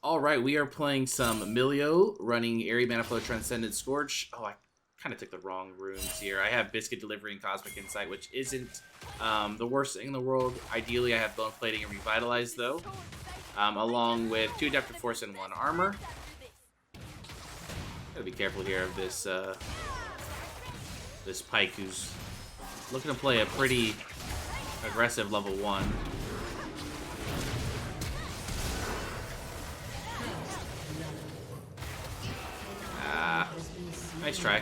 Alright, we are playing some Milio, running Airy Manifold Transcendent Scorch. Oh, I kind of took the wrong runes here. I have Biscuit Delivery and Cosmic Insight, which isn't the worst thing in the world. Ideally, I have Bone Plating and Revitalize, though, along with 2 Adaptive Force and 1 Armor. Gotta be careful here of this, this Pyke, who's looking to play a pretty aggressive level 1. Nice try.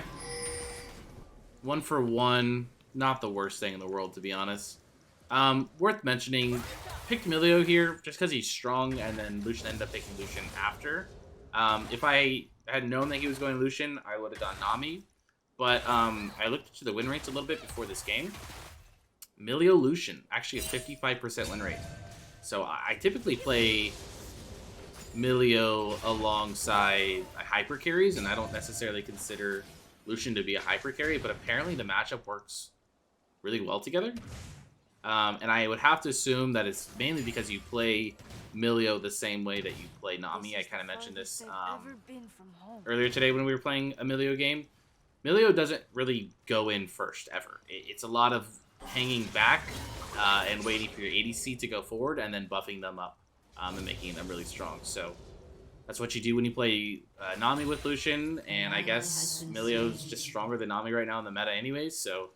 1 for 1. Not the worst thing in the world, to be honest. Worth mentioning, picked Milio here just because he's strong, and then Lucian ended up picking Lucian after. If I had known that he was going Lucian, I would have done Nami. But I looked to the win rates a little bit before this game. Milio Lucian, actually a 55% win rate. So I typically play Milio alongside hyper carries, and I don't necessarily consider Lucian to be a hyper carry, but apparently the matchup works really well together. And I would have to assume that it's mainly because you play Milio the same way that you play Nami. I kind of mentioned this earlier today when we were playing a Milio game. Milio doesn't really go in first, ever. It's a lot of hanging back and waiting for your ADC to go forward and then buffing them up. And making them really strong. So that's what you do when you play Nami with Lucian, and I guess Milio's just stronger than Nami right now in the meta anyways, so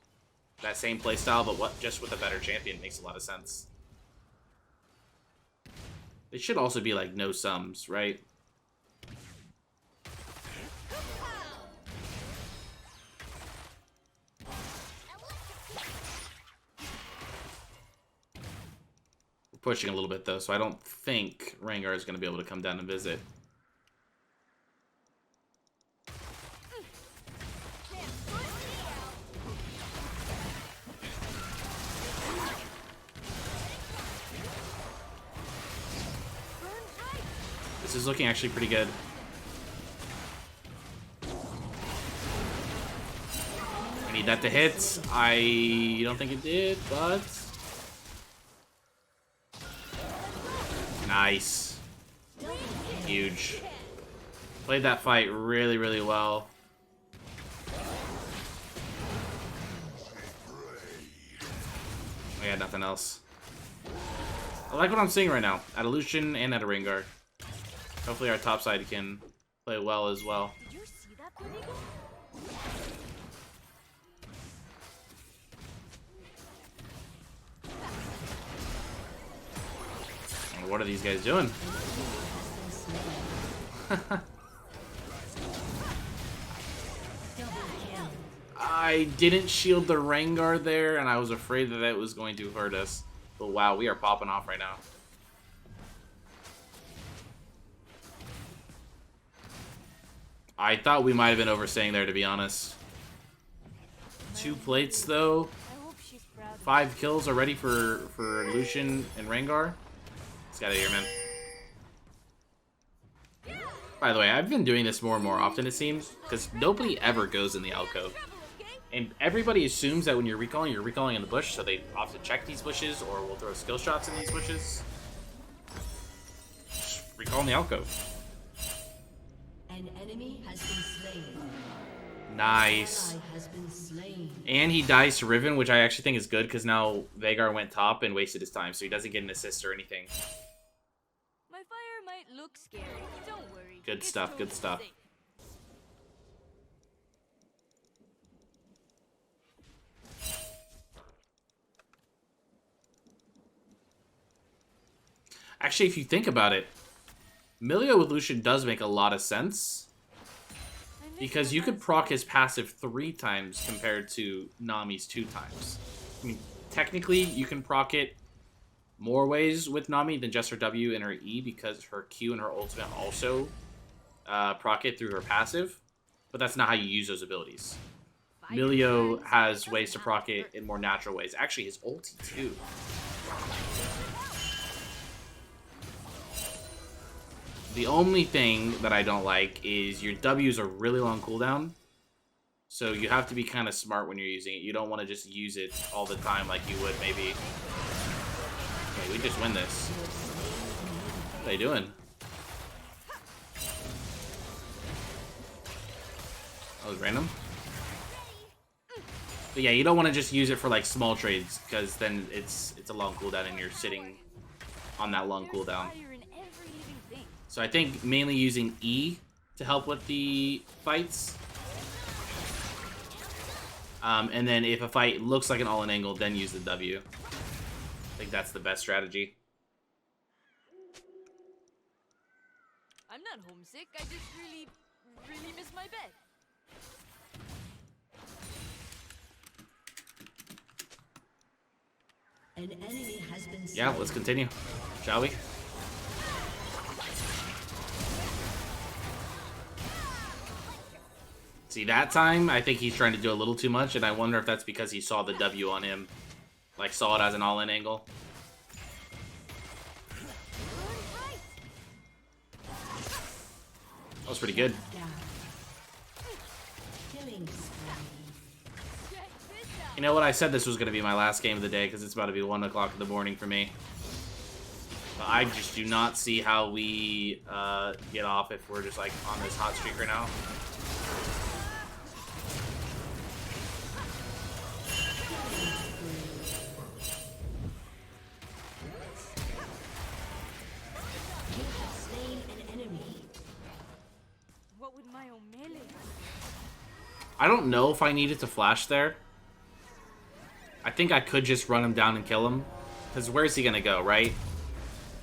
that same playstyle, but just with a better champion makes a lot of sense. It should also be like no sums, right? Pushing a little bit though, so I don't think Rengar is going to be able to come down and visit. This is looking actually pretty good. I need that to hit. I don't think it did, but nice. Huge. Played that fight really, really well. I got nothing else. I like what I'm seeing right now. At a Lucian and at a Rengar. Hopefully our top side can play well as well. Did you see that, Corrigo? What are these guys doing? I didn't shield the Rengar there, and I was afraid that that was going to hurt us. But wow, we are popping off right now. I thought we might have been overstaying there, to be honest. 2 plates, though. 5 kills already for Lucian and Rengar. Let's get out of here, man. By the way, I've been doing this more and more often, it seems, because nobody ever goes in the alcove. And everybody assumes that when you're recalling in the bush, so they often check these bushes, or will throw skill shots in these bushes. Just recall in the alcove. An enemy has been slain. Nice. Has been slain. And he dies to Riven, which I actually think is good, because now Veigar went top and wasted his time, so he doesn't get an assist or anything. My fire might look scary. Don't worry. Good stuff, good stuff. Safe. Actually, if you think about it, Milio with Lucian does make a lot of sense. Because you could proc his passive 3 times compared to Nami's 2 times. I mean, technically, you can proc it more ways with Nami than just her W and her E, because her Q and her ultimate also proc it through her passive. But that's not how you use those abilities. Milio has ways to proc it in more natural ways. Actually, his ulti too. The only thing that I don't like is your W's are really long cooldown. So you have to be kind of smart when you're using it. You don't want to just use it all the time like you would maybe. Okay, we just win this. What are they doing? That was random. But yeah, you don't want to just use it for like small trades, because then it's a long cooldown and you're sitting on that long cooldown. So I think mainly using E to help with the fights. And then if a fight looks like an all-in angle, then use the W. I think that's the best strategy. I'm not homesick. I just really miss my bed. An enemy has been slain. Yeah, let's continue, shall we? See, that time, I think he's trying to do a little too much, and I wonder if that's because he saw the W on him. Like, saw it as an all-in angle. That was pretty good. You know what? I said this was going to be my last game of the day because it's about to be 1 o'clock in the morning for me. But I just do not see how we get off if we're just like on this hot streak right now. What would my own melee? I don't know if I needed to flash there. I think I could just run him down and kill him. Because where's he going to go, right?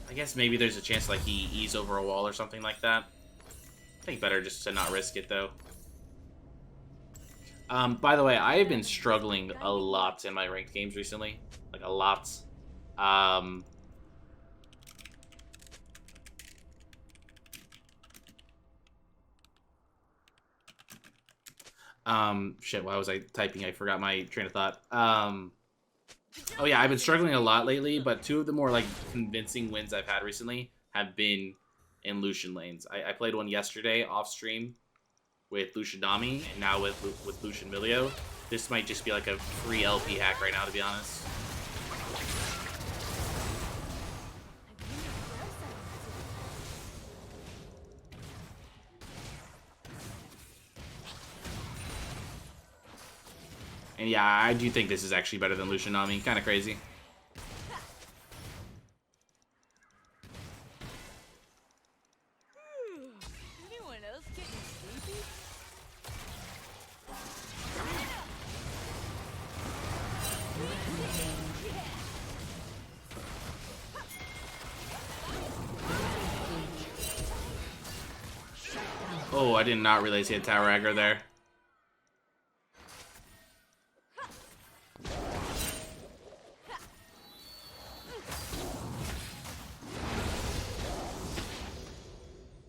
I guess maybe there's a chance like he ease over a wall or something like that. I think better just to not risk it, though. By the way, I have been struggling a lot in my ranked games recently. Like, a lot. Shit, why was I typing? I forgot my train of thought. Oh yeah, I've been struggling a lot lately, but two of the more like convincing wins I've had recently have been in Lucian lanes. I played one yesterday off stream with Lucian Dami, and now with Lucian Milio. This might just be like a free LP hack right now, to be honest. And yeah, I do think this is actually better than Lucian Nami. Kind of crazy. Anyone else getting sleepy? Oh, I did not realize he had tower aggro there.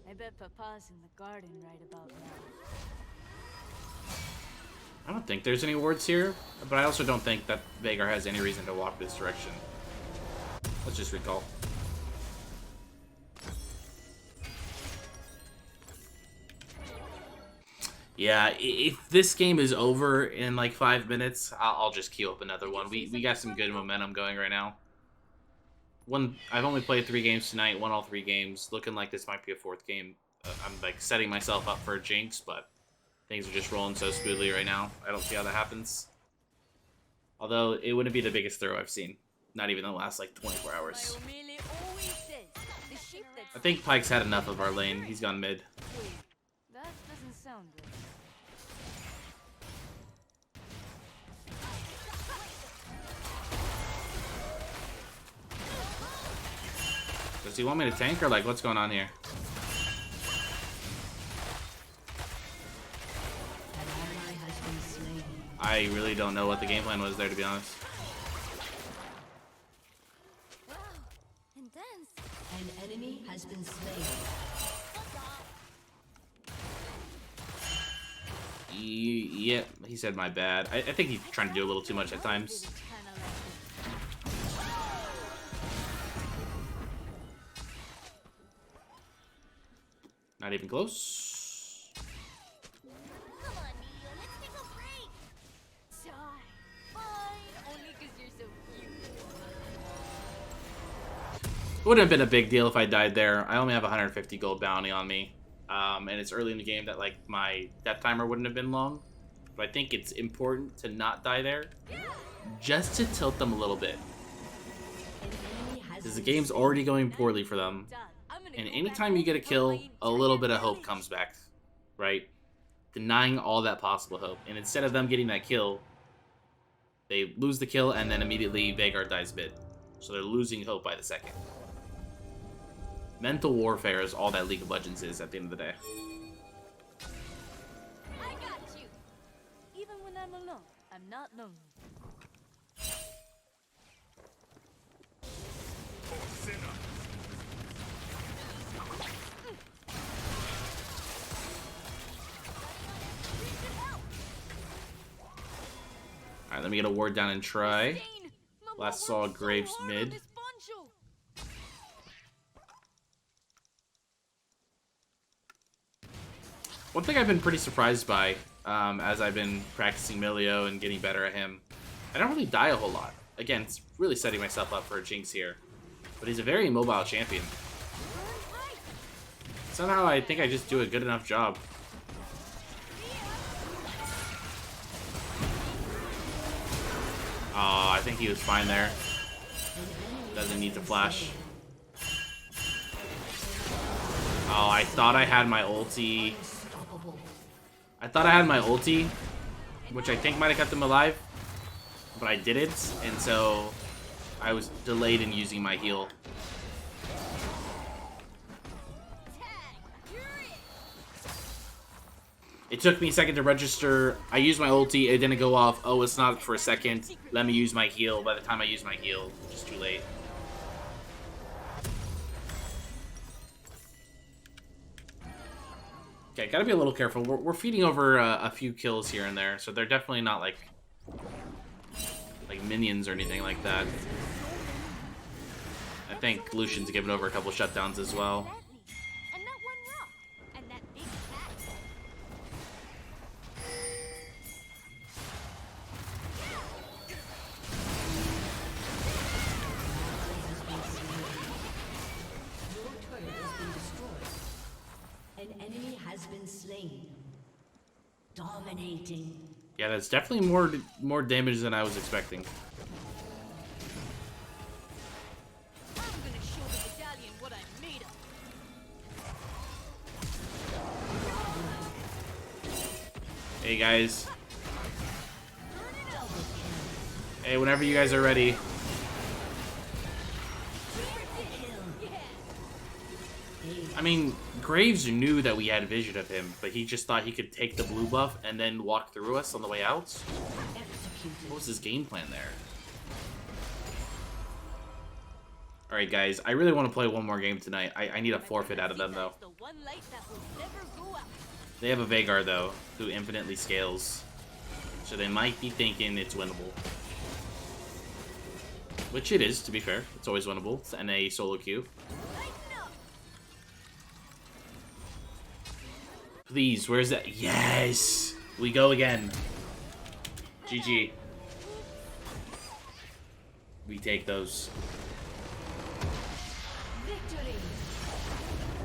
I bet Papa's in the garden right about now. I don't think there's any wards here, but I also don't think that Veigar has any reason to walk this direction. Let's just recall. Yeah, if this game is over in like 5 minutes, I'll just queue up another one. We got some good momentum going right now. I've only played 3 games tonight, won all 3 games. Looking like this might be a 4th game. I'm like setting myself up for a jinx, but things are just rolling so smoothly right now. I don't see how that happens. Although it wouldn't be the biggest throw I've seen. Not even the last like 24 hours. I think Pyke's had enough of our lane. He's gone mid. Wait, that doesn't sound good. Does he want me to tank or like what's going on here? I really don't know what the game plan was there, to be honest. Wow, intense. An enemy has been slain. Yeah, he said my bad. I think he's trying to do a little too much at times. Not even close. Come on, Milio, let's take a break. Die. Fine, only 'cause you're so cute. It wouldn't have been a big deal if I died there. I only have 150 gold bounty on me. And it's early in the game that like my death timer wouldn't have been long. But I think it's important to not die there, just to tilt them a little bit. Because the game's already going poorly for them. And anytime you get a kill, a little bit of hope comes back, right? Denying all that possible hope. And instead of them getting that kill, they lose the kill and then immediately Veigar dies mid. So they're losing hope by the second. Mental warfare is all that League of Legends is at the end of the day. I got you. Even when I'm alone, I'm not lonely. Alright, let me get a ward down and try. Last saw Graves mid. One thing I've been pretty surprised by, as I've been practicing Milio and getting better at him, I don't really die a whole lot. Again, it's really setting myself up for a jinx here. But he's a very mobile champion. Somehow I think I just do a good enough job. Oh, I think he was fine there. Doesn't need to flash. Oh, I thought I had my ulti. Which I think might have kept him alive. But I didn't, and so I was delayed in using my heal. It took me a second to register. I used my ulti, it didn't go off. Oh, it's not for a second. Let me use my heal. By the time I used my heal, it's too late. Okay, gotta be a little careful. We're feeding over a few kills here and there, so they're definitely not like minions or anything like that. I think Lucian's given over a couple shutdowns as well. And not one rock. And that big cat. Your turret has been destroyed. An enemy has been slain. Dominating. Yeah, that's definitely more damage than I was expecting. I'm gonna show the medallion what I'm made of. Hey guys. Hey, whenever you guys are ready. I mean, Graves knew that we had vision of him, but he just thought he could take the blue buff and then walk through us on the way out. What was his game plan there? Alright guys, I really want to play one more game tonight. I need a forfeit out of them though. They have a Veigar though, who infinitely scales. So they might be thinking it's winnable. Which it is, to be fair. It's always winnable. It's NA solo queue. Please, where's that? Yes! We go again. GG. We take those.